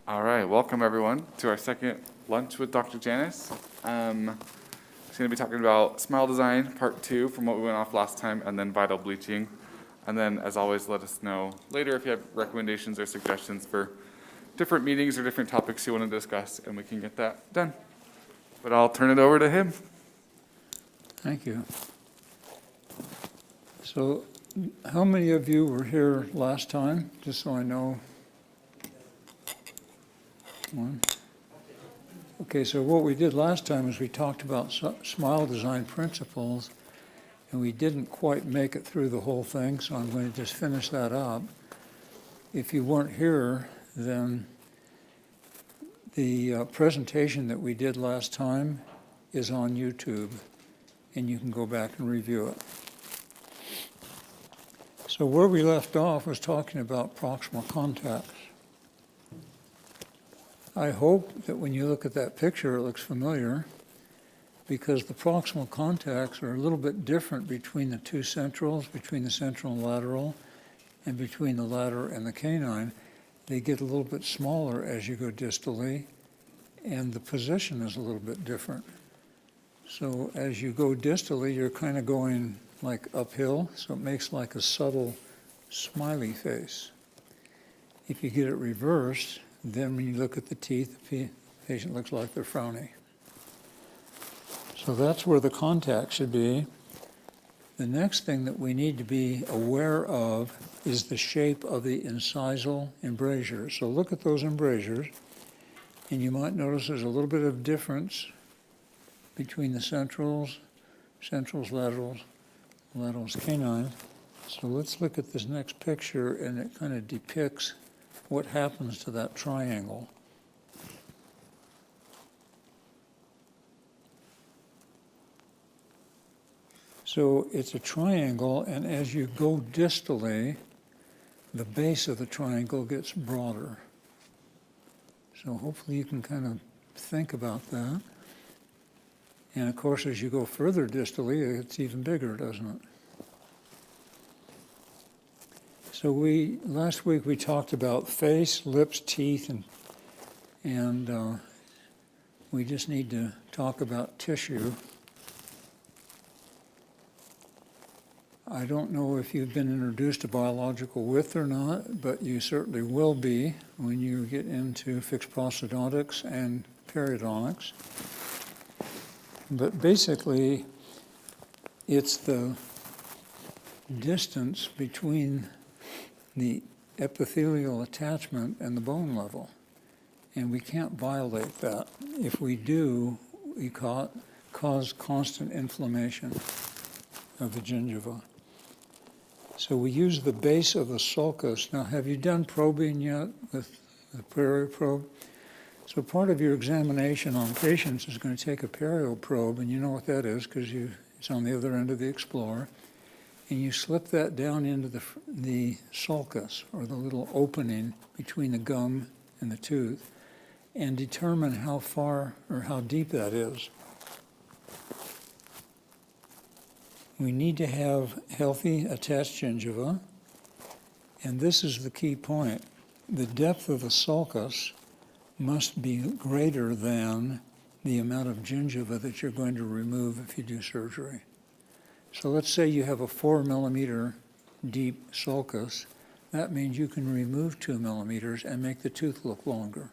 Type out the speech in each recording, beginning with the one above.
All right, welcome everyone to our second lunch with Dr. Janis. She's going to be talking about smile design, part 2 from what we went off last time, and then vital bleaching. And then, as always, let us know later if you have recommendations or suggestions for different meetings or different topics you want to discuss, and we can get that done. But I'll turn it over to him. Thank you. So, how many of you were here last time, just so I know? One. Okay, so what we did last time is we talked about smile design principles, and we didn't quite make it through the whole thing, so I'm going to just finish that up. If you weren't here, then the presentation that we did last time is on YouTube, and you can go back and review it. So where we left off was talking about proximal contacts. I hope that when you look at that picture, it looks familiar, because the proximal contacts are a little bit different between the two centrals, between the central and lateral, and between the lateral and the canine. They get a little bit smaller as you go distally, and the position is a little bit different. So as you go distally, you're kind of going like uphill, so it makes like a subtle smiley face. If you get it reversed, then when you look at the teeth, the patient looks like they're frowny. So that's where the contact should be. The next thing that we need to be aware of is the shape of the incisal embrasures. So look at those embrasures, and you might notice there's a little bit of difference between the centrals, laterals, canines. So let's look at this next picture, and it kind of depicts what happens to that triangle. So it's a triangle, and as you go distally, the base of the triangle gets broader. So hopefully you can kind of think about that. And of course, as you go further distally, it's even bigger, doesn't it? So last week we talked about face, lips, teeth, and we just need to talk about tissue. I don't know if you've been introduced to biological width or not, but you certainly will be when you get into fixed prosthodontics and periodontics. But basically, it's the distance between the epithelial attachment and the bone level. And we can't violate that. If we do, we cause constant inflammation of the gingiva. So we use the base of the sulcus. Now, have you done probing yet with the perio probe? So part of your examination on patients is going to take a perio probe, and you know what that is because it's on the other end of the explorer. And you slip that down into the sulcus, or the little opening between the gum and the tooth, and determine how far or how deep that is. We need to have healthy attached gingiva, and this is the key point. The depth of the sulcus must be greater than the amount of gingiva that you're going to remove if you do surgery. So let's say you have a 4 millimeter deep sulcus. That means you can remove 2 millimeters and make the tooth look longer.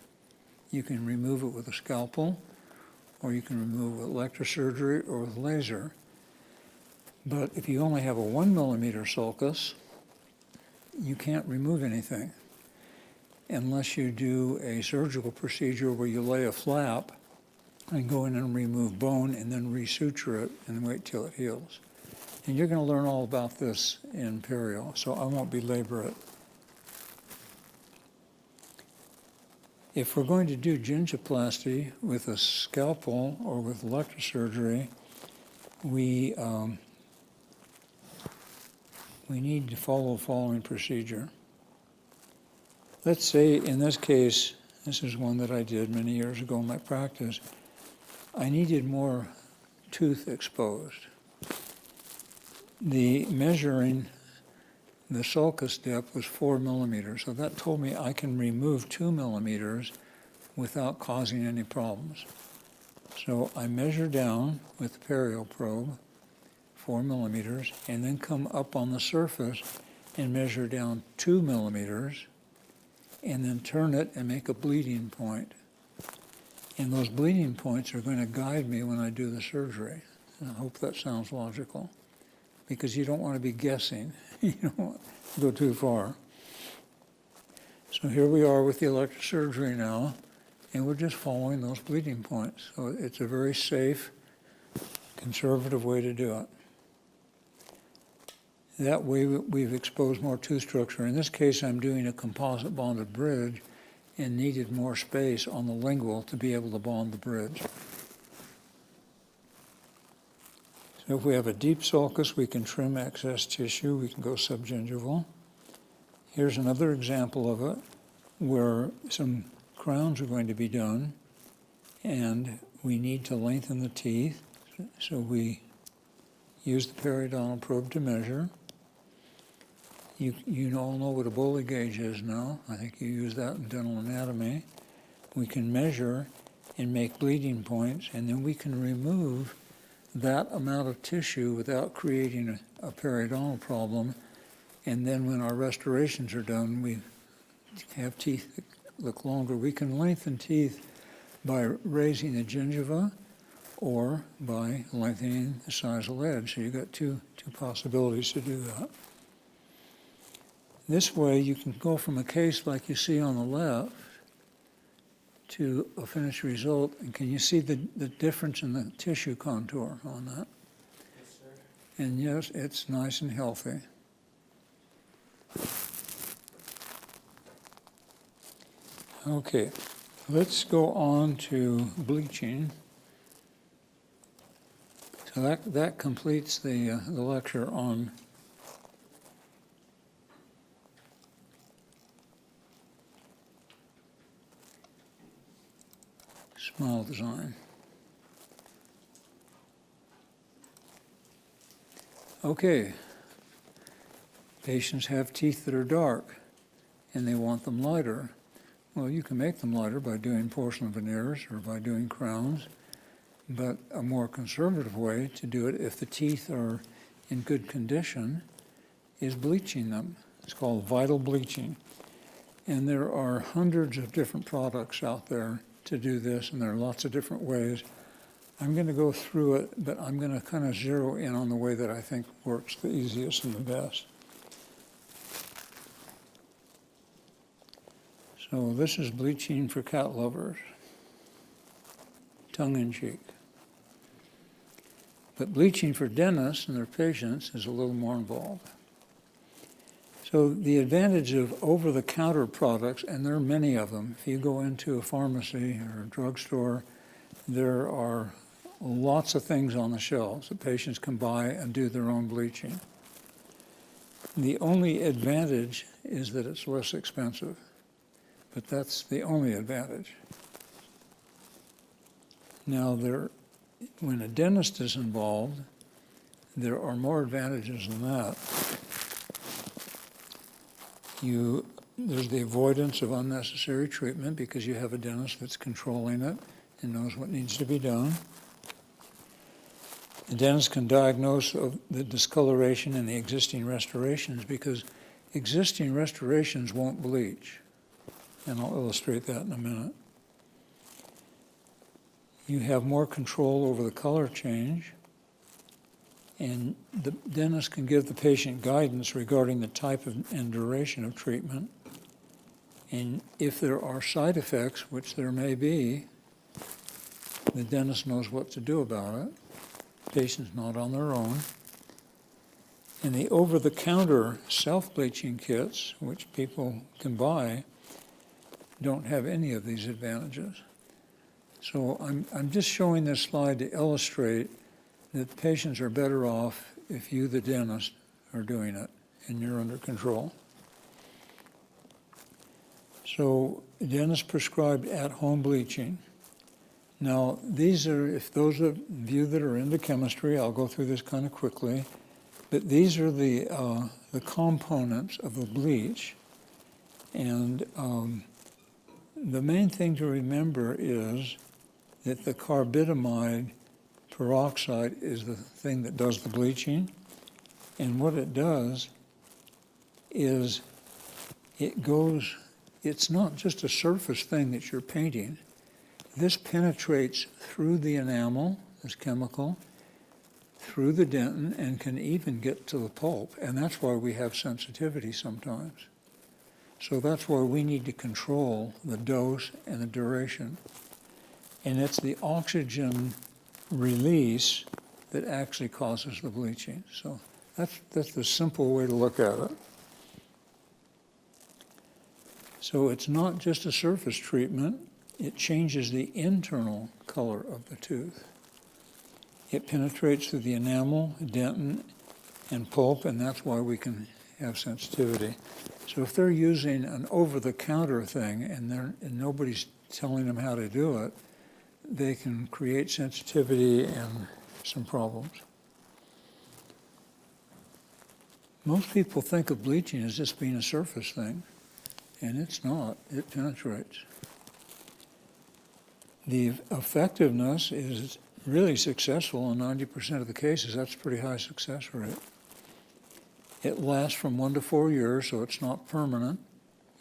You can remove it with a scalpel, or you can remove it with electrosurgery or with laser. But if you only have a 1 millimeter sulcus, you can't remove anything unless you do a surgical procedure where you lay a flap and go in and remove bone and then resuture it and wait till it heals. And you're going to learn all about this in perio, so I won't belabor it. If we're going to do gingioplasty with a scalpel or with electrosurgery, we need to follow the following procedure. Let's say in this case, this is one that I did many years ago in my practice, I needed more tooth exposed. The measuring the sulcus depth was 4 millimeters. So that told me I can remove 2 millimeters without causing any problems. So I measure down with the perio probe, 4 millimeters, and then come up on the surface and measure down 2 millimeters, and then turn it and make a bleeding point. And those bleeding points are going to guide me when I do the surgery. And I hope that sounds logical, because you don't want to be guessing. You don't want to go too far. So here we are with the electrosurgery now, and we're just following those bleeding points. So it's a very safe, conservative way to do it. That way we've exposed more tooth structure. In this case, I'm doing a composite bonded bridge and needed more space on the lingual to be able to bond the bridge. So if we have a deep sulcus, we can trim excess tissue. We can go subgingival. Here's another example of it where some crowns are going to be done, and we need to lengthen the teeth. So we use the periodontal probe to measure. You all know what a Bowley gauge is now. I think you use that in dental anatomy. We can measure and make bleeding points, and then we can remove that amount of tissue without creating a periodontal problem. And then when our restorations are done, we have teeth that look longer. We can lengthen teeth by raising the gingiva or by lengthening the size of the edge. So you've got two possibilities to do that. This way you can go from a case like you see on the left to a finished result. And can you see the difference in the tissue contour on that? Yes, sir. And yes, it's nice and healthy. Okay, let's go on to bleaching. So that completes the lecture on smile design. Okay, patients have teeth that are dark and they want them lighter. Well, you can make them lighter by doing porcelain veneers or by doing crowns, but a more conservative way to do it, if the teeth are in good condition, is bleaching them. It's called vital bleaching. And there are hundreds of different products out there to do this, and there are lots of different ways. I'm going to go through it, but I'm going to kind of zero in on the way that I think works the easiest and the best. So this is bleaching for cat lovers, tongue-in-cheek. But bleaching for dentists and their patients is a little more involved. So the advantage of over-the-counter products, and there are many of them. If you go into a pharmacy or a drugstore, there are lots of things on the shelves that patients can buy and do their own bleaching. The only advantage is that it's less expensive, but that's the only advantage. Now, when a dentist is involved, there are more advantages than that. There's the avoidance of unnecessary treatment because you have a dentist that's controlling it and knows what needs to be done. The dentist can diagnose the discoloration in the existing restorations because existing restorations won't bleach. And I'll illustrate that in a minute. You have more control over the color change, and the dentist can give the patient guidance regarding the type and duration of treatment. And if there are side effects, which there may be, the dentist knows what to do about it. The patient's not on their own. And the over-the-counter self-bleaching kits, which people can buy, don't have any of these advantages. So I'm just showing this slide to illustrate that patients are better off if you, the dentist, are doing it and you're under control. So dentist prescribed at-home bleaching. Now, these are, if those of you that are into chemistry, I'll go through this kind of quickly, but these are the the components of the bleach. And the main thing to remember is that the carbidamide peroxide is the thing that does the bleaching. And what it does is it's not just a surface thing that you're painting. This penetrates through the enamel, this chemical, through the dentin, and can even get to the pulp. And that's why we have sensitivity sometimes. So that's why we need to control the dose and the duration. And it's the oxygen release that actually causes the bleaching. So that's the simple way to look at it. So it's not just a surface treatment, it changes the internal color of the tooth. It penetrates through the enamel, dentin, and pulp, and that's why we can have sensitivity. So if they're using an over-the-counter thing and nobody's telling them how to do it, they can create sensitivity and some problems. Most people think of bleaching as just being a surface thing, and it's not. It penetrates. The effectiveness is really successful in 90% of the cases. That's a pretty high success rate. It lasts from 1 to 4 years, so it's not permanent.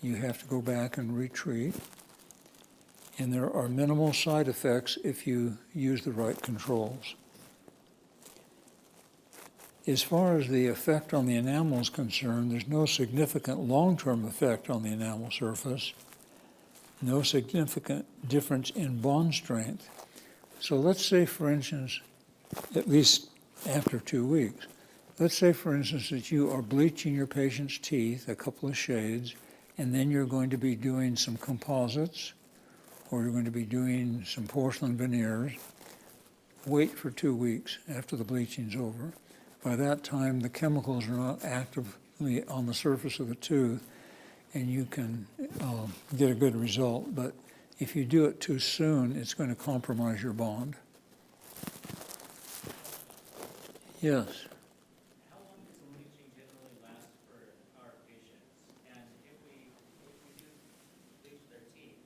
You have to go back and retreat. And there are minimal side effects if you use the right controls. As far as the effect on the enamel is concerned, there's no significant long-term effect on the enamel surface, no significant difference in bond strength. So let's say, for instance, at least after 2 weeks, let's say, for instance, that you are bleaching your patient's teeth, a couple of shades, and then you're going to be doing some composites, or you're going to be doing some porcelain veneers. Wait for 2 weeks after the bleaching's over. By that time, the chemicals are not actively on the surface of the tooth, and you can get a good result. But if you do it too soon, it's going to compromise your bond. Yes? How long does the bleaching generally last for our patients? And if we do bleach their teeth,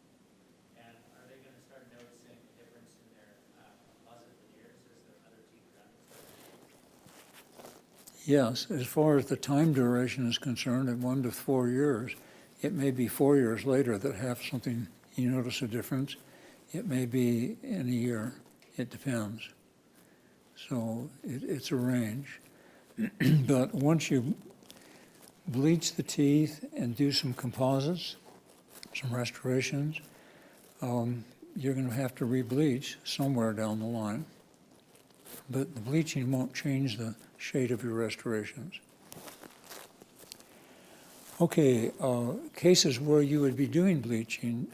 and are they going to start noticing a difference in their composite veneers as their other teeth around it? Yes, as far as the time duration is concerned, at 1 to 4 years, it may be 4 years later that you notice a difference. It may be in a year. It depends. So it's a range. But once you bleach the teeth and do some composites, some restorations, you're going to have to re-bleach somewhere down the line. But the bleaching won't change the shade of your restorations. Okay, cases where you would be doing bleaching,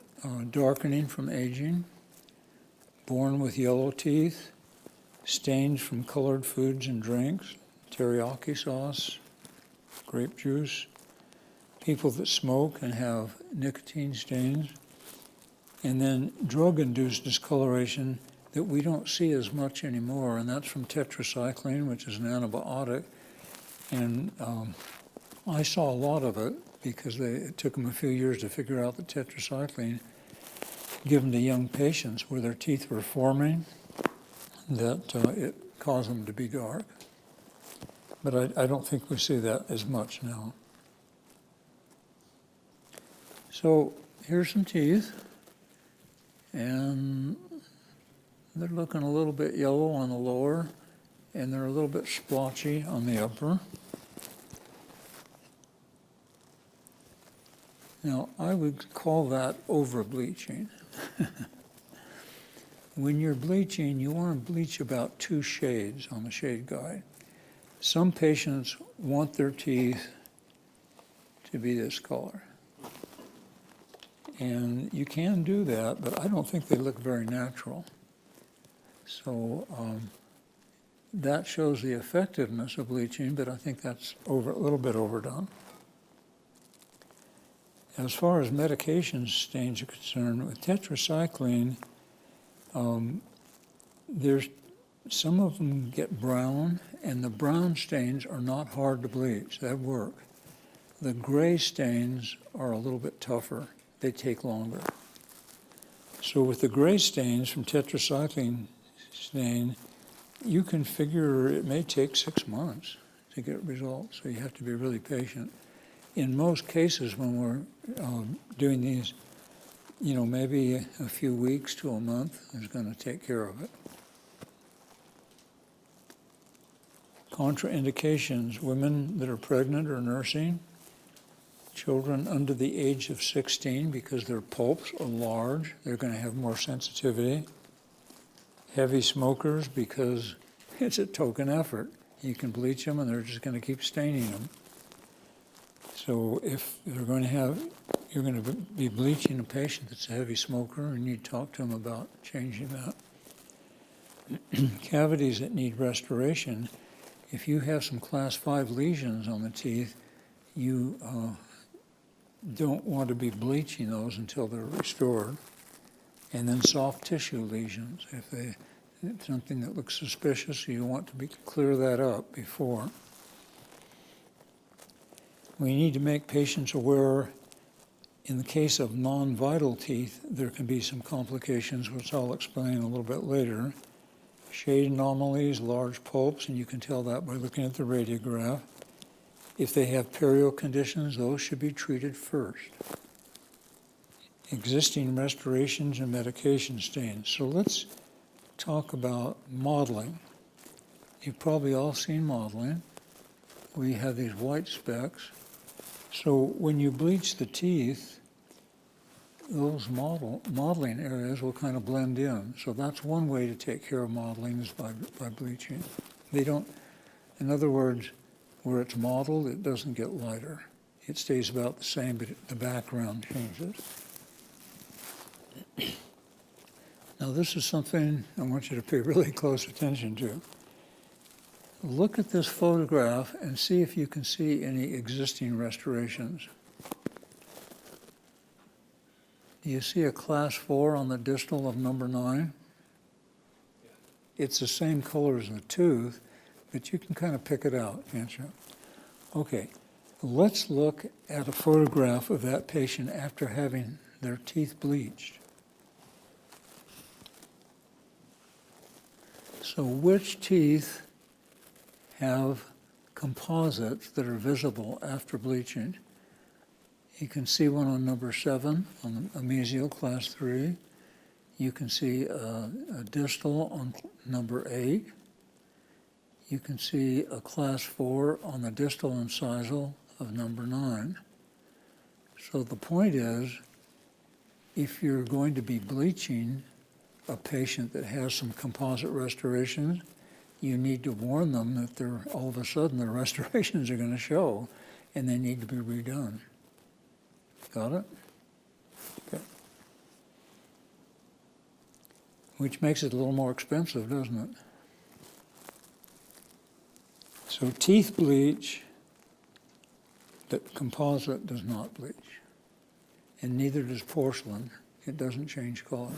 darkening from aging, born with yellow teeth, stains from colored foods and drinks, teriyaki sauce, grape juice, people that smoke and have nicotine stains, and then drug-induced discoloration that we don't see as much anymore, and that's from tetracycline, which is an antibiotic. And I saw a lot of it because it took them a few years to figure out that tetracycline, given to young patients where their teeth were forming, that it caused them to be dark. But I don't think we see that as much now. So here's some teeth, and they're looking a little bit yellow on the lower, and they're a little bit splotchy on the upper. Now, I would call that over-bleaching. When you're bleaching, you want to bleach about 2 shades on the shade guide. Some patients want their teeth to be this color. And you can do that, but I don't think they look very natural. So that shows the effectiveness of bleaching, but I think that's a little bit overdone. As far as medication stains are concerned, with tetracycline, there's some of them get brown, and the brown stains are not hard to bleach. That work. The gray stains are a little bit tougher. They take longer. So with the gray stains from tetracycline stain, you can figure it may take 6 months to get results, so you have to be really patient. In most cases, when we're doing these, maybe a few weeks to a month is going to take care of it. Contraindications, women that are pregnant or nursing, children under the age of 16 because their pulps are large, they're going to have more sensitivity. Heavy smokers because it's a token effort. You can bleach them and they're just going to keep staining them. So if you're going to be bleaching a patient that's a heavy smoker, and you talk to them about changing that. Cavities that need restoration, if you have some class 5 lesions on the teeth, you don't want to be bleaching those until they're restored. And then soft tissue lesions, if something that looks suspicious, you want to clear that up before. We need to make patients aware, in the case of non-vital teeth, there can be some complications, which I'll explain a little bit later. Shade anomalies, large pulps, and you can tell that by looking at the radiograph. If they have perio conditions, those should be treated first. Existing restorations and medication stains. So let's talk about modeling. You've probably all seen modeling. We have these white specks. So when you bleach the teeth, those modeling areas will kind of blend in. So that's one way to take care of modeling is by bleaching. They don't, in other words, where it's modeled, it doesn't get lighter. It stays about the same, but the background changes. Now this is something I want you to pay really close attention to. Look at this photograph and see if you can see any existing restorations. Do you see a class 4 on the distal of number 9? It's the same color as the tooth, but you can kind of pick it out, can't you? Okay, let's look at a photograph of that patient after having their teeth bleached. So which teeth have composites that are visible after bleaching? You can see one on number 7 on the mesial class 3. You can see a distal on number 8. You can see a class 4 on the distal incisal of number 9. So the point is, if you're going to be bleaching a patient that has some composite restorations, you need to warn them that all of a sudden the restorations are going to show and they need to be redone. Got it? Okay. Which makes it a little more expensive, doesn't it? So teeth bleach, but composite does not bleach. And neither does porcelain. It doesn't change color.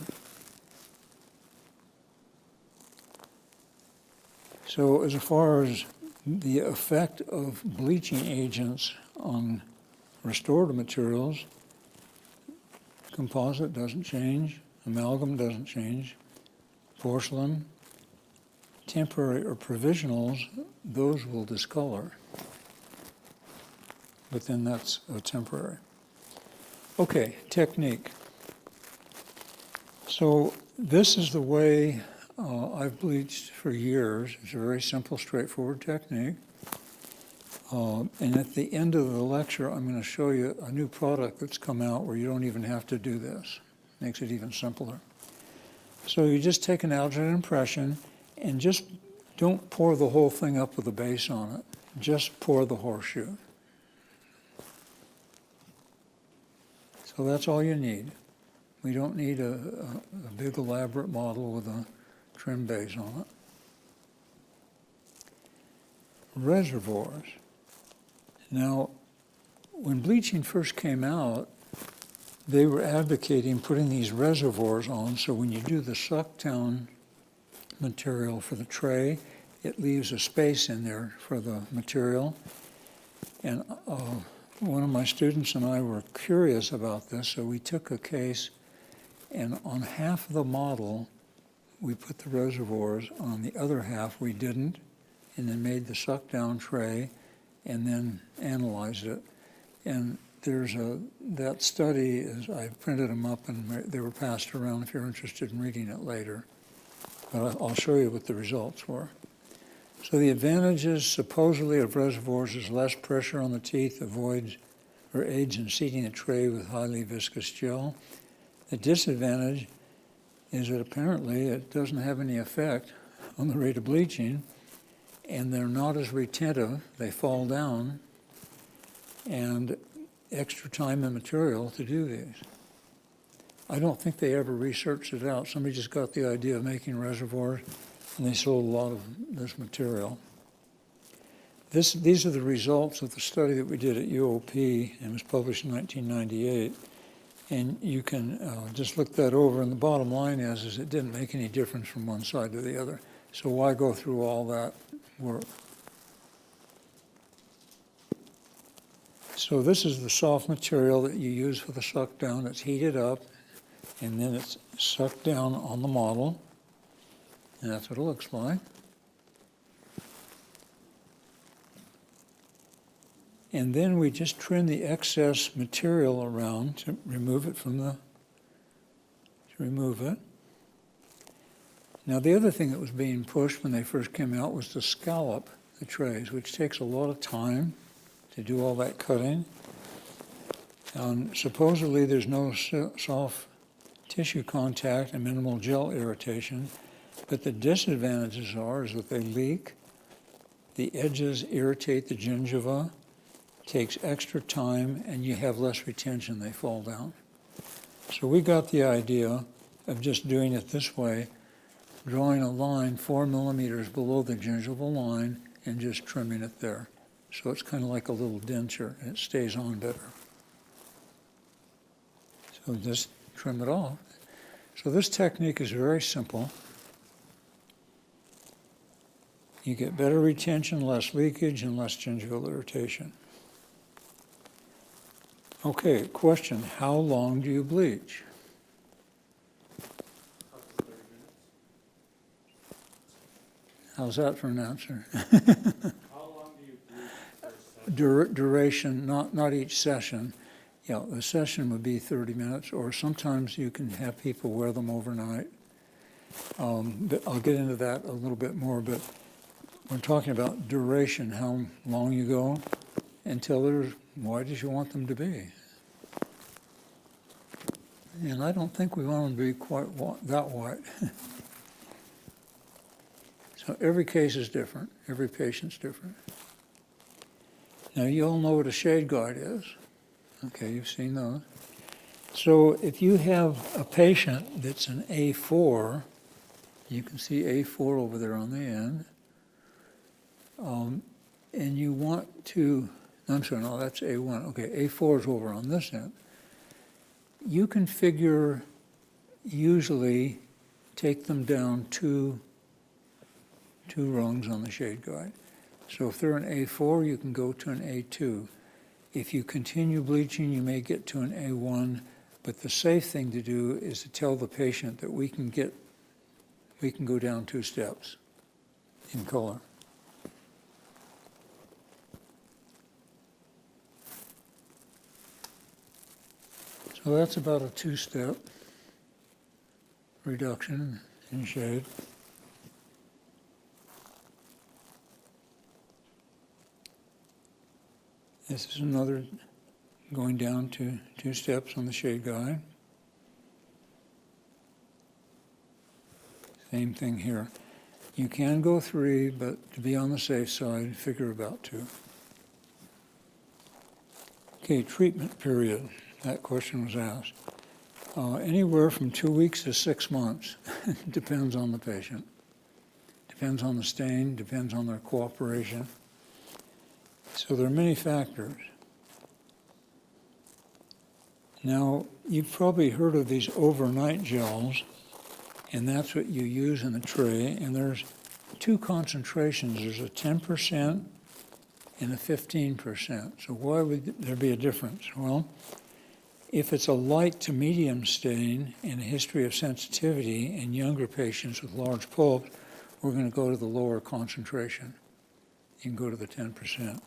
So as far as the effect of bleaching agents on restorative materials, composite doesn't change, amalgam doesn't change, porcelain, temporary or provisionals, those will discolor. But then that's a temporary. Okay, technique. So this is the way I've bleached for years. It's a very simple, straightforward technique. And at the end of the lecture, I'm going to show you a new product that's come out where you don't even have to do this. Makes it even simpler. So you just take an alginate impression and just don't pour the whole thing up with a base on it. Just pour the horseshoe. So that's all you need. We don't need a big elaborate model with a trim base on it. Reservoirs. Now, when bleaching first came out, they were advocating putting these reservoirs on, so when you do the suck down material for the tray. It leaves a space in there for the material. And one of my students and I were curious about this, so we took a case, and on half of the model, we put the reservoirs. On the other half, we didn't, and then made the suck-down tray, and then analyzed it. And that study is, I printed them up, and they were passed around if you're interested in reading it later. But I'll show you what the results were. So the advantages supposedly of reservoirs is less pressure on the teeth, avoids or aids in seating a tray with highly viscous gel. The disadvantage is that apparently it doesn't have any effect on the rate of bleaching, and they're not as retentive, they fall down, and extra time and material to do these. I don't think they ever researched it out. Somebody just got the idea of making reservoirs, and they sold a lot of this material. These are the results of the study that we did at UOP, and it was published in 1998. And you can just look that over, and the bottom line is it didn't make any difference from one side to the other. So why go through all that work? So this is the soft material that you use for the suck down. It's heated up, and then it's sucked down on the model. And that's what it looks like. And then we just trim the excess material around to remove it Now the other thing that was being pushed when they first came out was to scallop the trays, which takes a lot of time to do all that cutting. Supposedly there's no soft tissue contact and minimal gel irritation. But the disadvantages is that they leak, the edges irritate the gingiva, takes extra time, and you have less retention, they fall down. So we got the idea of just doing it this way, drawing a line 4 millimeters below the gingival line and just trimming it there. So it's kind of like a little denture, and it stays on better. So just trim it off. So this technique is very simple. You get better retention, less leakage, and less gingival irritation. Okay, question, how long do you bleach? How's that for an answer? How long do you bleach per session? Duration, not each session. You know, a session would be 30 minutes, or sometimes you can have people wear them overnight. But I'll get into that a little bit more, but we're talking about duration, how long you go, until they're as wide as you want them to be. And I don't think we want them to be quite that wide. So every case is different. Every patient's different. Now you all know what a shade guard is. Okay, you've seen those. So if you have a patient that's an A4, you can see A4 over there on the end, and you want to, I'm sorry, no, that's A1. Okay, A4 is over on this end. You can figure, usually, take them down two rungs on the shade guide. So if they're an A4, you can go to an A2. If you continue bleaching, you may get to an A1, but the safe thing to do is to tell the patient that we can go down 2 steps in color. So that's about a 2-step reduction in shade. This is another going down to 2 steps on the shade guide. Same thing here. You can go 3, but to be on the safe side, figure about 2. Okay, treatment period. That question was asked. Anywhere from 2 weeks to 6 months. Depends on the patient. Depends on the stain, depends on their cooperation. So there are many factors. Now, you've probably heard of these overnight gels, And that's what you use in the tray. And there's two concentrations. There's a 10% and a 15%. So why would there be a difference? Well, if it's a light to medium stain and a history of sensitivity in younger patients with large pulps, we're going to go to the lower concentration. You can go to the 10%.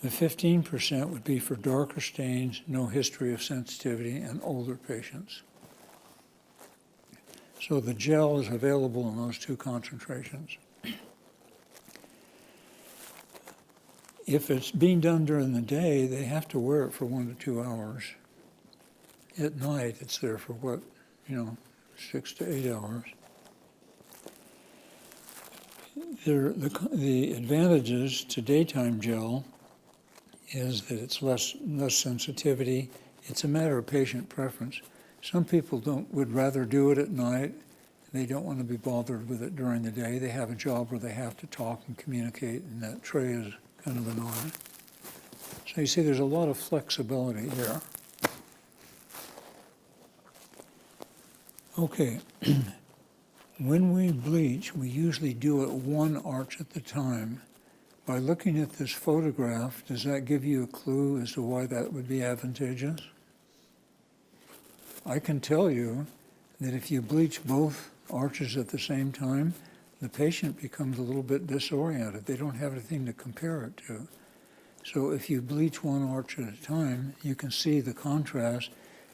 The 15% would be for darker stains, no history of sensitivity, and older patients. So the gel is available in those two concentrations. If it's being done during the day, they have to wear it for 1 to 2 hours. At night, it's there for 6 to 8 hours. The advantages to daytime gel is that it's less sensitivity. It's a matter of patient preference. Some people would rather do it at night. They don't want to be bothered with it during the day. They have a job where they have to talk and communicate, and that tray is kind of annoying. So you see, there's a lot of flexibility here. Okay. When we bleach, we usually do it 1 arch at a time. By looking at this photograph, does that give you a clue as to why that would be advantageous? I can tell you that if you bleach both arches at the same time, the patient becomes a little bit disoriented. They don't have anything to compare it to. So if you bleach 1 arch at a time, you can see the contrast,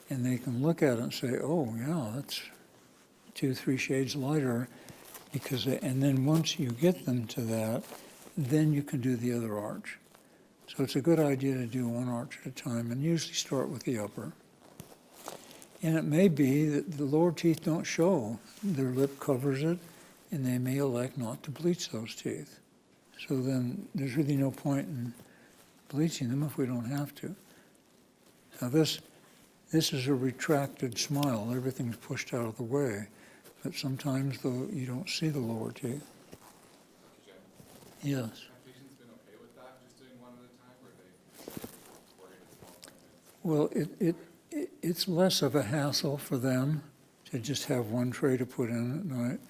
and they can look at it and say, oh, yeah, that's 2-3 shades lighter. And then once you get them to that, then you can do the other arch. So it's a good idea to do 1 arch at a time, and usually start with the upper. And it may be that the lower teeth don't show. Their lip covers it, and they may elect not to bleach those teeth. So then there's really no point in bleaching them if we don't have to. Now this is a retracted smile. Everything's pushed out of the way. But sometimes, though, you don't see the lower teeth. Yes. Have patients been okay with that, just doing 1 at a time, or are they worried it's more like this? Well, it's less of a hassle for them to just have 1 tray to put in at night.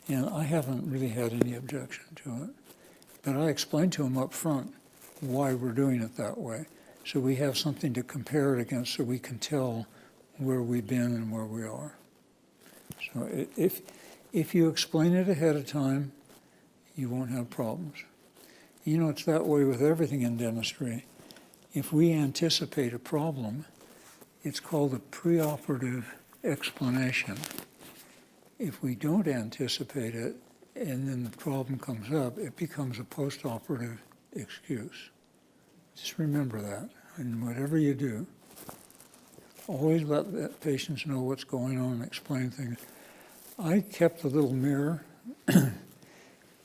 And I haven't really had any objection to it. But I explained to them up front why we're doing it that way. So we have something to compare it against so we can tell where we've been and where we are. So if you explain it ahead of time, you won't have problems. You know, it's that way with everything in dentistry. If we anticipate a problem, it's called a preoperative explanation. If we don't anticipate it, and then the problem comes up, it becomes a postoperative excuse. Just remember that, and whatever you do, always let the patients know what's going on and explain things. I kept a little mirror, a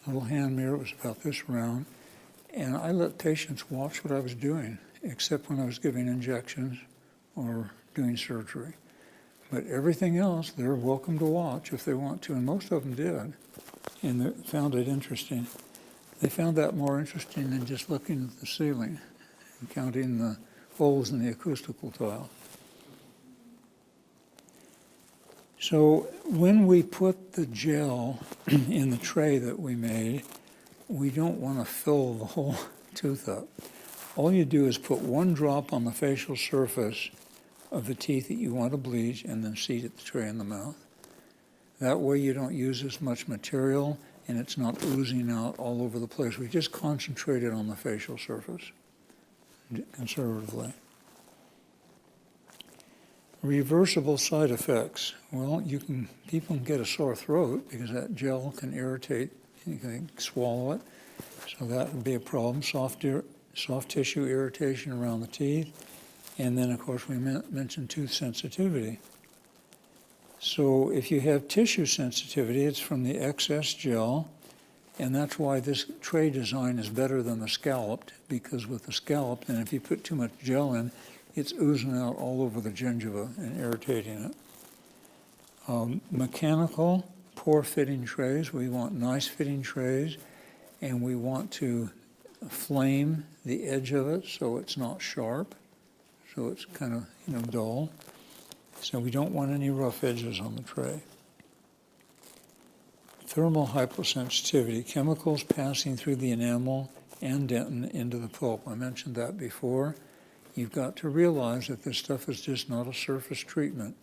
little hand mirror, it was about this round, and I let patients watch what I was doing, except when I was giving injections or doing surgery. But everything else, they're welcome to watch if they want to, and most of them did, and they found it interesting. They found that more interesting than just looking at the ceiling and counting the holes in the acoustical tile. So when we put the gel in the tray that we made, we don't want to fill the whole tooth up. All you do is put 1 drop on the facial surface of the teeth that you want to bleach and then seat at the tray in the mouth. That way you don't use as much material and it's not oozing out all over the place. We just concentrate it on the facial surface conservatively. Reversible side effects. Well, people can get a sore throat because that gel can irritate, you can swallow it. So that would be a problem. Soft tissue irritation around the teeth. And then, of course, we mentioned tooth sensitivity. So if you have tissue sensitivity, it's from the excess gel. And that's why this tray design is better than the scalloped, because with the scalloped, and if you put too much gel in, it's oozing out all over the gingiva and irritating it. Mechanical, poor fitting trays. We want nice fitting trays, and we want to flame the edge of it so it's not sharp, so it's kind of dull. So we don't want any rough edges on the tray. Thermal hypersensitivity, chemicals passing through the enamel and dentin into the pulp. I mentioned that before. You've got to realize that this stuff is just not a surface treatment.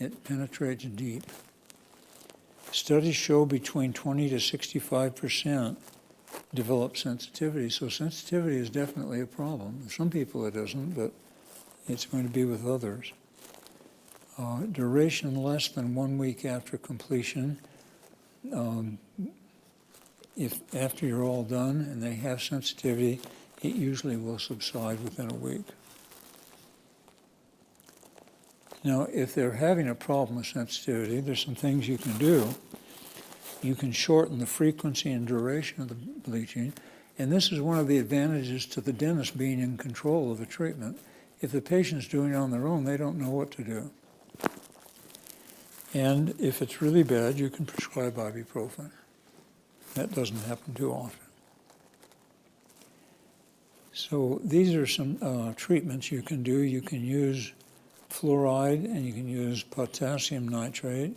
It penetrates deep. Studies show between 20 to 65% develop sensitivity. So sensitivity is definitely a problem. Some people it isn't, but it's going to be with others. Duration less than 1 week after completion. If after you're all done and they have sensitivity, it usually will subside within a week. Now, if they're having a problem with sensitivity, there's some things you can do. You can shorten the frequency and duration of the bleaching, and this is one of the advantages to the dentist being in control of the treatment. If the patient's doing it on their own, they don't know what to do. And if it's really bad, you can prescribe ibuprofen. That doesn't happen too often. So these are some treatments you can do. You can use fluoride and you can use potassium nitrate.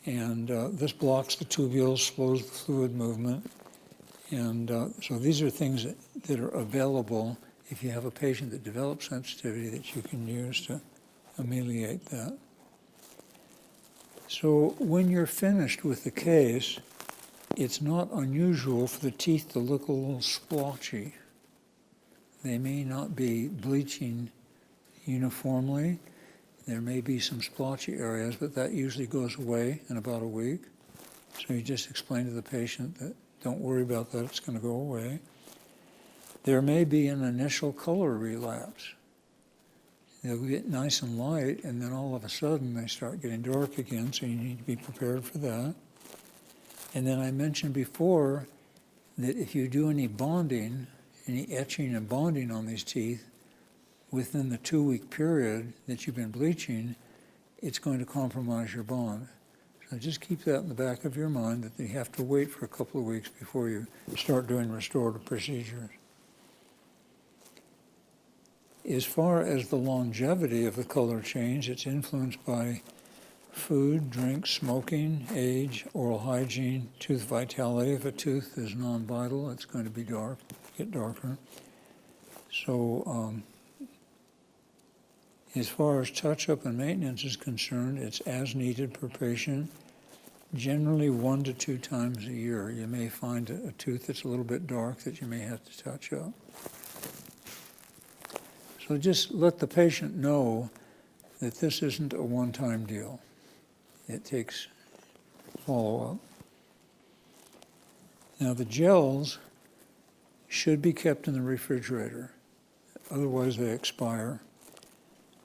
And this blocks the tubules, slows the fluid movement. And so these are things that are available if you have a patient that develops sensitivity that you can use to ameliorate that. So when you're finished with the case, it's not unusual for the teeth to look a little splotchy. They may not be bleaching uniformly. There may be some splotchy areas, but that usually goes away in about a week. So you just explain to the patient that don't worry about that, it's going to go away. There may be an initial color relapse. They'll get nice and light, and then all of a sudden they start getting dark again, so you need to be prepared for that. And then I mentioned before that if you do any bonding, any etching and bonding on these teeth, within the 2-week period that you've been bleaching, it's going to compromise your bond. So just keep that in the back of your mind that you have to wait for a couple of weeks before you start doing restorative procedures. As far as the longevity of the color change, it's influenced by food, drink, smoking, age, oral hygiene, tooth vitality. If a tooth is non-vital, it's going to be dark, get darker. So as far as touch-up and maintenance is concerned, it's as needed per patient, generally 1 to 2 times a year. You may find a tooth that's a little bit dark that you may have to touch up. So just let the patient know that this isn't a one-time deal. It takes follow-up. Now the gels should be kept in the refrigerator, otherwise they expire.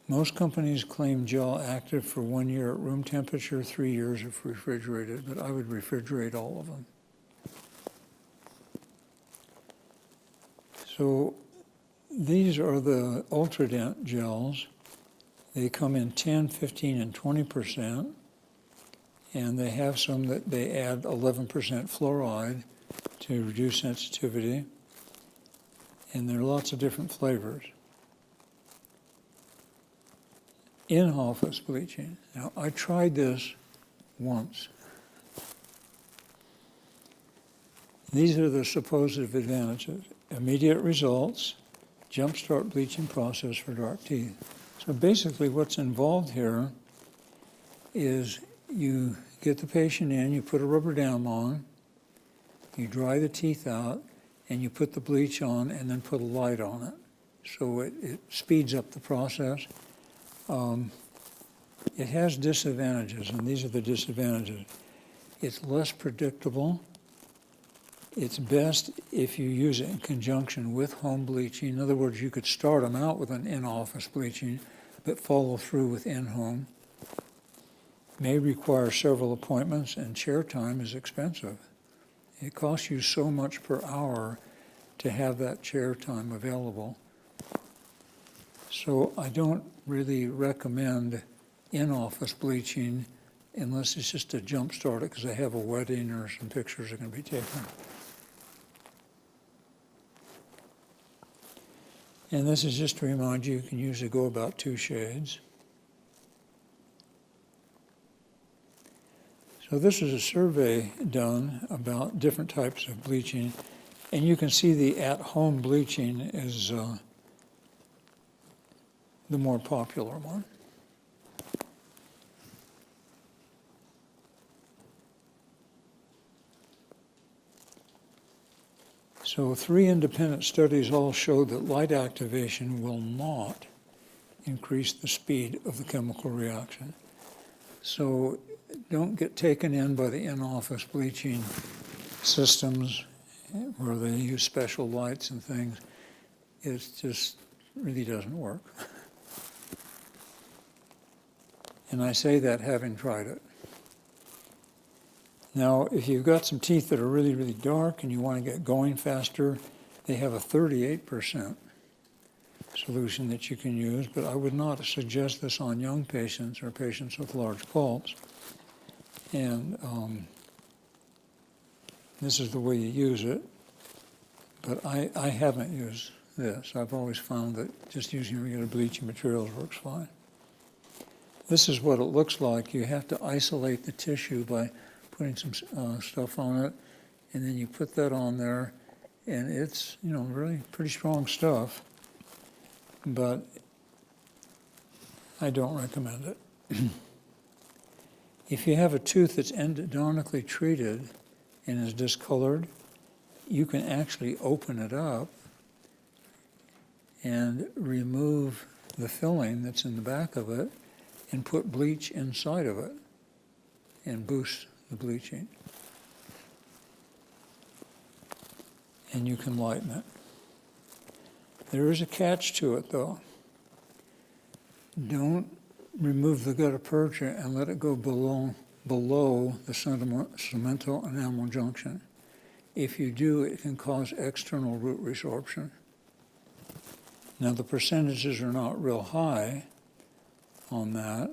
Most companies claim gel active for 1 year at room temperature, 3 years if refrigerated, but I would refrigerate all of them. So these are the Ultradent gels. They come in 10, 15, and 20%, and they have some that they add 11% fluoride to reduce sensitivity, and there are lots of different flavors. In-office bleaching. Now, I tried this once. These are the supposed advantages. Immediate results, jumpstart bleaching process for dark teeth. So basically what's involved here is you get the patient in, you put a rubber dam on, you dry the teeth out, and you put the bleach on and then put a light on it. So it speeds up the process. It has disadvantages, and these are the disadvantages. It's less predictable. It's best if you use it in conjunction with home bleaching. In other words, you could start them out with an in-office bleaching, but follow through with in-home. May require several appointments, and chair time is expensive. It costs you so much per hour to have that chair time available. So I don't really recommend in-office bleaching unless it's just to jump start it because I have a wedding or some pictures are going to be taken. And this is just to remind you, you can usually go about 2 shades. So this is a survey done about different types of bleaching, and you can see the at-home bleaching is the more popular one. So 3 independent studies all showed that light activation will not increase the speed of the chemical reaction. So don't get taken in by the in-office bleaching systems where they use special lights and things. It just really doesn't work. And I say that having tried it. Now, if you've got some teeth that are really, really dark and you want to get going faster, they have a 38% solution that you can use, but I would not suggest this on young patients or patients with large pulps. And this is the way you use it, but I haven't used this. I've always found that just using regular bleaching materials works fine. This is what it looks like. You have to isolate the tissue by putting some stuff on it, and then you put that on there, and it's, you know, really pretty strong stuff, but I don't recommend it. If you have a tooth that's endodontically treated and is discolored, you can actually open it up and remove the filling that's in the back of it and put bleach inside of it and boost the bleaching. And you can lighten it. There is a catch to it, though. Don't remove the gutta percha and let it go below the cemento enamel junction. If you do, it can cause external root resorption. Now, the percentages are not real high on that.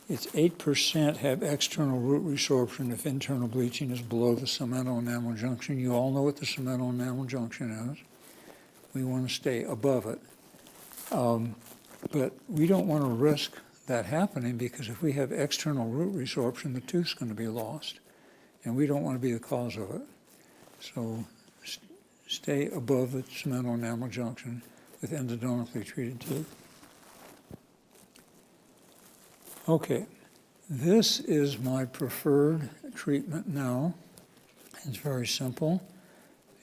It's 8% have external root resorption if internal bleaching is below the cemento enamel junction. You all know what the cemento enamel junction is. We want to stay above it. But we don't want to risk that happening, because if we have external root resorption, the tooth's going to be lost, and we don't want to be the cause of it. So stay above the cemento enamel junction with endodontically treated teeth. Okay, this is my preferred treatment now. It's very simple.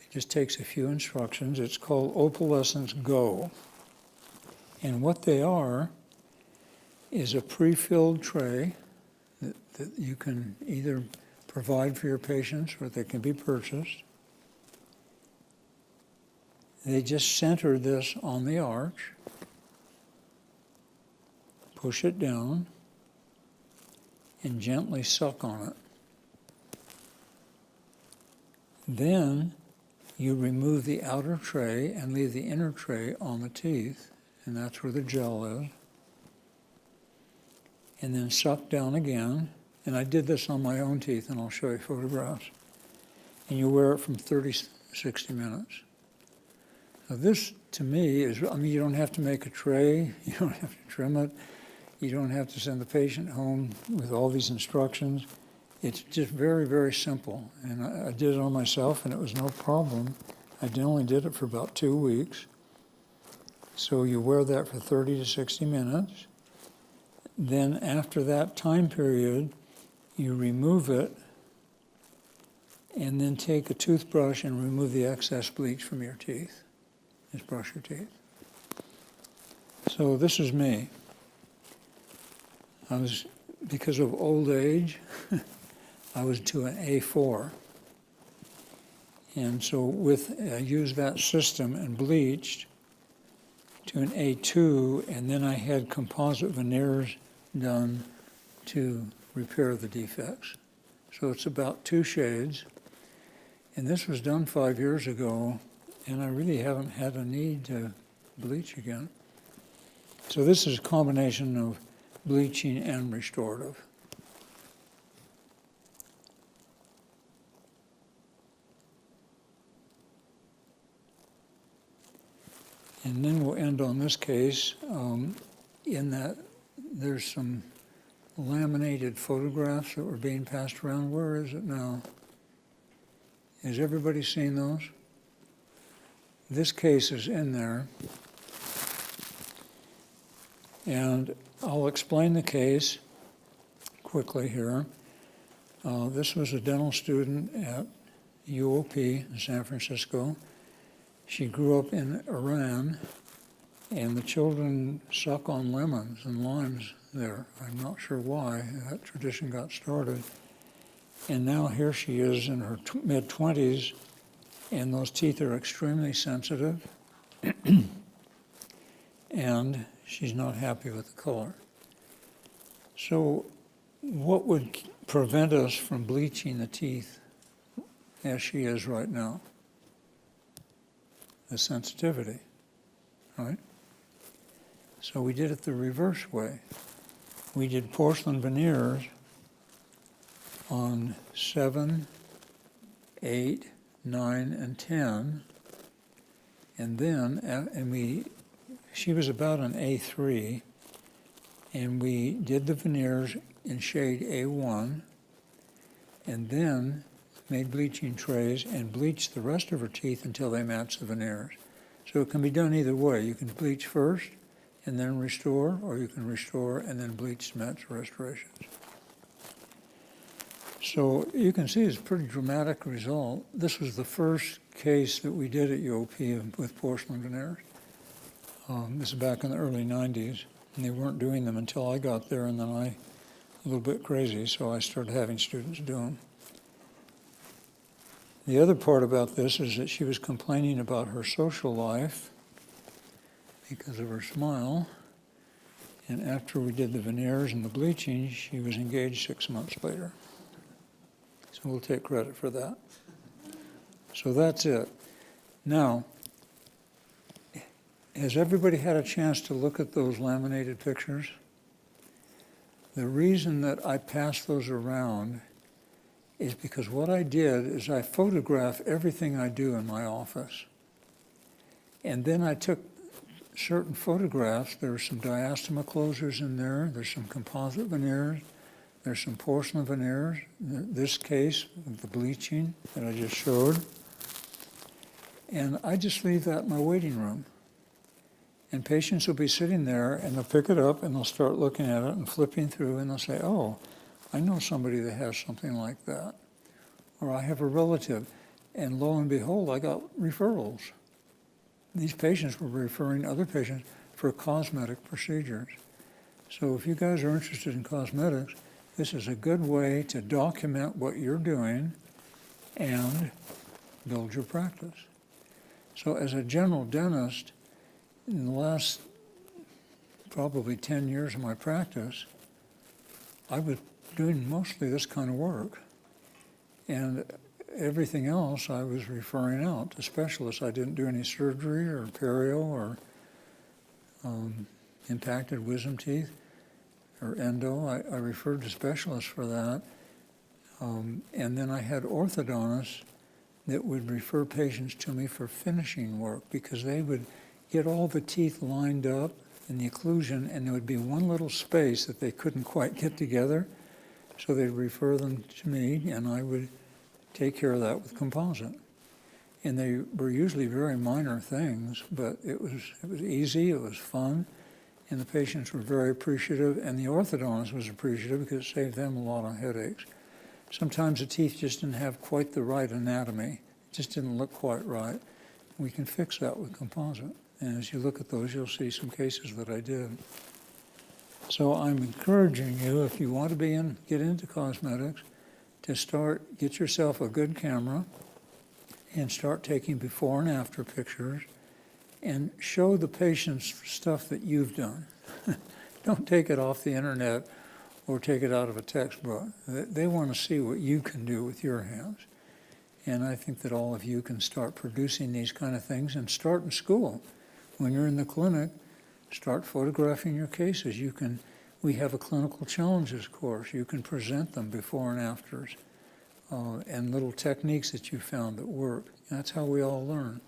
It just takes a few instructions. It's called Opalescence Go. And what they are is a pre-filled tray that you can either provide for your patients or they can be purchased. They just center this on the arch, push it down, and gently suck on it. Then you remove the outer tray and leave the inner tray on the teeth, and that's where the gel is. And then suck down again. And I did this on my own teeth, and I'll show you photographs. And you wear it from 30 to 60 minutes. Now this, to me, is, I mean, you don't have to make a tray, you don't have to trim it, you don't have to send the patient home with all these instructions. It's just very, very simple. And I did it on myself, and it was no problem. I only did it for about 2 weeks. So you wear that for 30 to 60 minutes. Then after that time period, you remove it, and then take a toothbrush and remove the excess bleach from your teeth. Just brush your teeth. So this is me. Because of old age, I was to an A4. And so I used that system and bleached to an A2, and then I had composite veneers done to repair the defects. So it's about 2 shades. And this was done 5 years ago, and I really haven't had a need to bleach again. So this is a combination of bleaching and restorative. And then we'll end on this case in that there's some laminated photographs that were being passed around. Where is it now? Has everybody seen those? This case is in there. And I'll explain the case quickly here. This was a dental student at UOP in San Francisco. She grew up in Iran, and the children suck on lemons and limes there. I'm not sure why that tradition got started. And now here she is in her mid-20s, and those teeth are extremely sensitive, and she's not happy with the color. So what would prevent us from bleaching the teeth as she is right now? The sensitivity, right? So we did it the reverse way. We did porcelain veneers on 7, 8, 9, and 10, and then, she was about an A3, and we did the veneers in shade A1, and then made bleaching trays and bleached the rest of her teeth until they match the veneers. So it can be done either way. You can bleach first and then restore, or you can restore and then bleach to match restorations. So you can see it's a pretty dramatic result. This was the first case that we did at UOP with porcelain veneers. This is back in the early 90s, and they weren't doing them until I got there, and then a little bit crazy, so I started having students do them. The other part about this is that she was complaining about her social life because of her smile, and after we did the veneers and the bleaching, she was engaged 6 months later. So we'll take credit for that. So that's it. Now, has everybody had a chance to look at those laminated pictures? The reason that I passed those around is because what I did is I photograph everything I do in my office. And then I took certain photographs. There are some diastema closures in there. There's some composite veneers. There's some porcelain veneers. This case, the bleaching that I just showed. And I just leave that in my waiting room. And patients will be sitting there, and they'll pick it up, and they'll start looking at it and flipping through, and they'll say, oh, I know somebody that has something like that. Or I have a relative. And lo and behold, I got referrals. These patients were referring other patients for cosmetic procedures. So if you guys are interested in cosmetics, this is a good way to document what you're doing and build your practice. So as a general dentist, in the last probably 10 years of my practice, I was doing mostly this kind of work. And everything else I was referring out to specialists. I didn't do any surgery or perio or impacted wisdom teeth or endo. I referred to specialists for that. And then I had orthodontists that would refer patients to me for finishing work because they would get all the teeth lined up in the occlusion, and there would be one little space that they couldn't quite get together. So they'd refer them to me, and I would take care of that with composite. And they were usually very minor things, but it was easy, it was fun, and the patients were very appreciative, and the orthodontist was appreciative because it saved them a lot of headaches. Sometimes the teeth just didn't have quite the right anatomy. It just didn't look quite right. We can fix that with composite. And as you look at those, you'll see some cases that I did. So I'm encouraging you, if you want to get into cosmetics, to get yourself a good camera and start taking before and after pictures and show the patients stuff that you've done. Don't take it off the internet or take it out of a textbook. They want to see what you can do with your hands. And I think that all of you can start producing these kind of things and start in school. When you're in the clinic, start photographing your cases. We have a clinical challenges course. You can present them before and afters and little techniques that you found that work. That's how we all learn.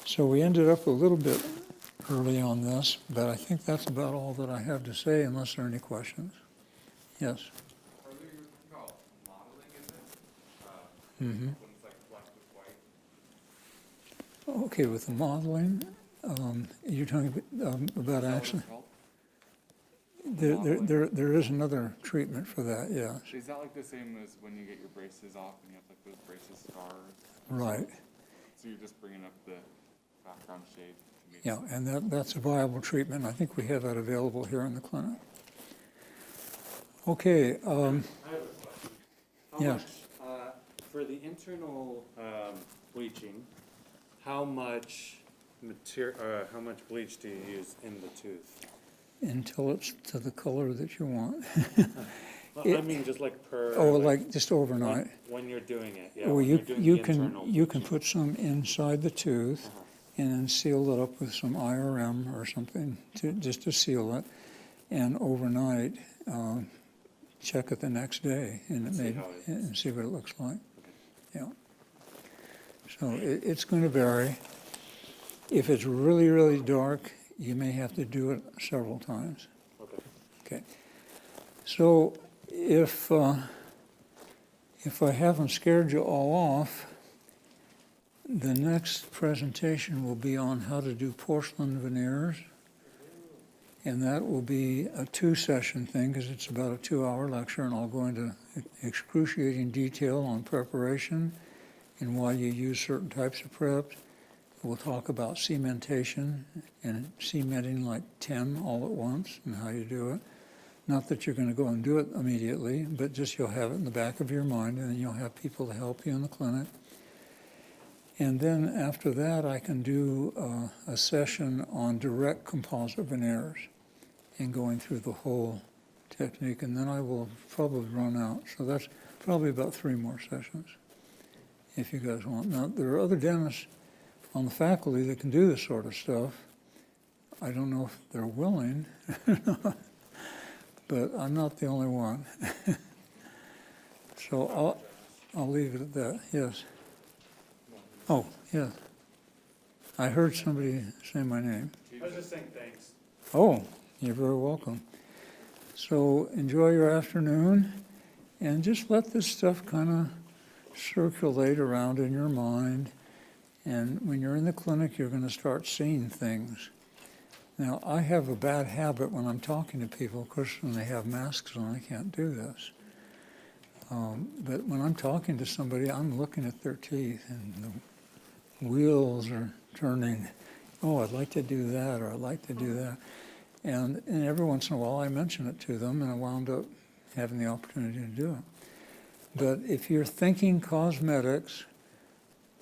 So we ended up a little bit early on this, but I think that's about all that I have to say unless there are any questions. Yes. Earlier you were talking about modeling in this, Mm-hmm. when it's like black with white. Okay, with the modeling, you're talking about Is that what actually, it's called? there is another treatment for that, yeah. Is that like the same as when you get your braces off and you have like those braces scars? Right, So you're just bringing up the background shade to meet. yeah, and that's a viable treatment. I think we have that available here in the clinic. Okay, I have a question. How Yes. much, for the internal bleaching, how much how much bleach do you use in the tooth? until it's to the color that you want. Well, I mean, just like per. Oh, like just overnight. when- When you're doing it, yeah. Well, when you, you're doing you the can, internal you can bleaching. put some inside the tooth Uh-huh. and then seal it up with some IRM or something just to seal it. And overnight, check it the next day and See how it is. and see what it looks like. Yeah. So it's going to vary. If it's really, really dark, you may have to do it several times. Okay. Okay. So if I haven't scared you all off, the next presentation will be on how to do porcelain veneers. And that will be a 2-session thing because it's about a 2-hour lecture, and I'll go into excruciating detail on preparation and why you use certain types of preps. We'll talk about cementation and cementing like 10 all at once and how you do it. Not that you're going to go and do it immediately, but just you'll have it in the back of your mind, and then you'll have people to help you in the clinic. And then after that, I can do a session on direct composite veneers and going through the whole technique, and then I will probably run out. So that's probably about 3 more sessions, if you guys want. Now, there are other dentists on the faculty that can do this sort of stuff. I don't know if they're willing, but I'm not the only one. So I'll leave it at that, yes. Oh, yeah. I heard somebody say my name. I was just saying thanks. Oh, you're very welcome. So enjoy your afternoon and just let this stuff kind of circulate around in your mind. And when you're in the clinic, you're going to start seeing things. Now, I have a bad habit when I'm talking to people. Of course, when they have masks on, I can't do this. But when I'm talking to somebody, I'm looking at their teeth and the wheels are turning. Oh, I'd like to do that, or I'd like to do that. And every once in a while, I mention it to them, and I wound up having the opportunity to do it. But if you're thinking cosmetics,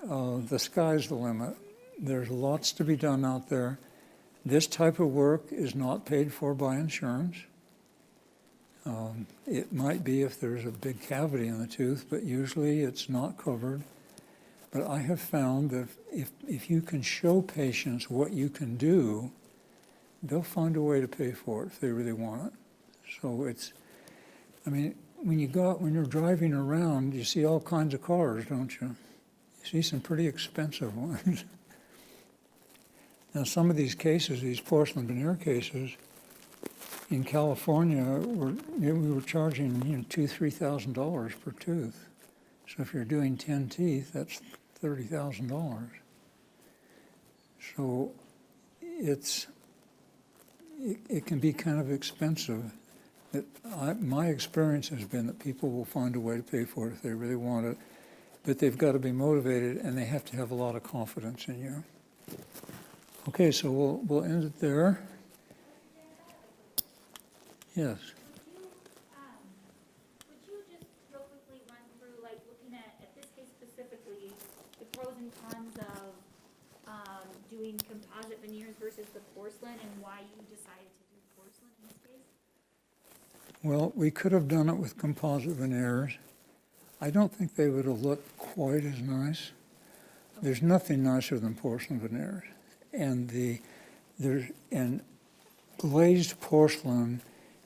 the sky's the limit. There's lots to be done out there. This type of work is not paid for by insurance. It might be if there's a big cavity in the tooth, but usually it's not covered. But I have found that if you can show patients what you can do, they'll find a way to pay for it if they really want it. So it's, I mean, when you're driving around, you see all kinds of cars, don't you? You see some pretty expensive ones. Now, some of these cases, these porcelain veneer cases, in California, we were charging $2,000-3,000 per tooth. So if you're doing 10 teeth, that's $30,000. So it can be kind of expensive. My experience has been that people will find a way to pay for it if they really want it, but they've got to be motivated and they have to have a lot of confidence in you. Okay, so we'll end it there. Yes. Would you just real quickly run through, like, looking at this case specifically, the pros and cons of doing composite veneers versus the porcelain, and why you decided to do porcelain in this case? Well, we could have done it with composite veneers. I don't think they would have looked quite as nice. There's nothing nicer than porcelain veneers. And and glazed porcelain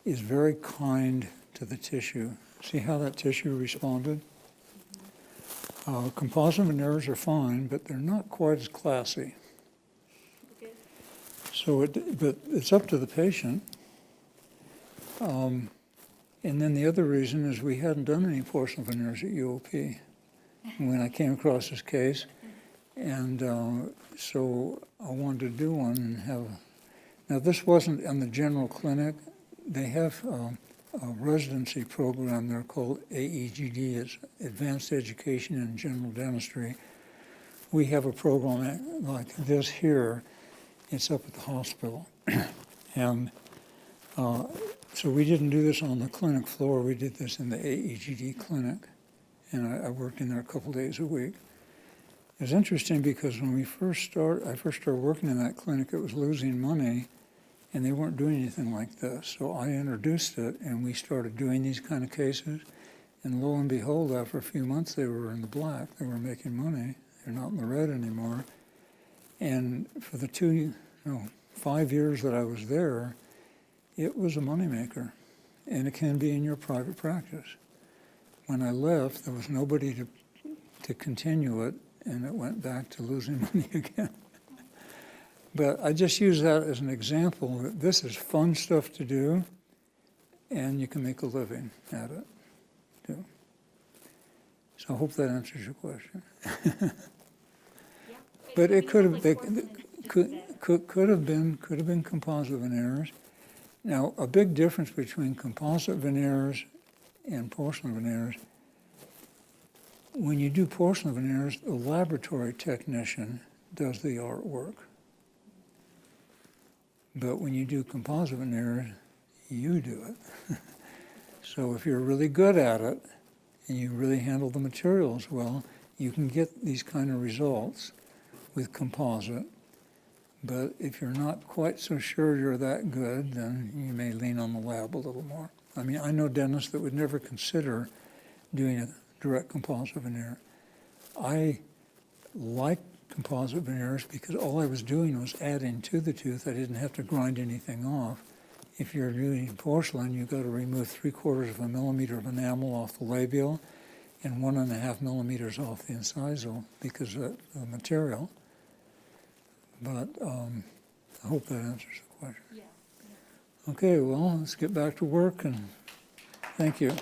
is very kind to the tissue. See how that tissue responded? Composite veneers are fine, but they're not quite as classy. Okay. So, but it's up to the patient. And then the other reason is we hadn't done any porcelain veneers at UOP when I came across this case. And so I wanted to do one and have, now this wasn't in the general clinic. They have a residency program there called AEGD, it's Advanced Education in General Dentistry. We have a program like this here, it's up at the hospital. And so we didn't do this on the clinic floor, we did this in the AEGD clinic. And I worked in there a couple days a week. It was interesting because when I first started working in that clinic, it was losing money and they weren't doing anything like this. So I introduced it and we started doing these kind of cases. And lo and behold, after a few months, they were in the black. They were making money. They're not in the red anymore. And for the 5 years that I was there, it was a moneymaker. And it can be in your private practice. When I left, there was nobody to continue it, and it went back to losing money again. But I just use that as an example that this is fun stuff to do, and you can make a living at it, too. So I hope that answers your question. Yeah. But it could have, Like porcelain could have been composite veneers. Now, a big difference between composite veneers and porcelain veneers, when you do porcelain veneers, the laboratory technician does the artwork. But when you do composite veneers, you do it. So if you're really good at it and you really handle the materials well, you can get these kind of results with composite. But if you're not quite so sure you're that good, then you may lean on the lab a little more. I mean, I know dentists that would never consider doing a direct composite veneer. I like composite veneers because all I was doing was adding to the tooth. I didn't have to grind anything off. If you're doing porcelain, you've got to remove 3/4 of a millimeter of enamel off the labial and 1.5 millimeters off the incisal because of the material. But I hope that answers the question. Yeah. Okay, well, let's get back to work, and thank you.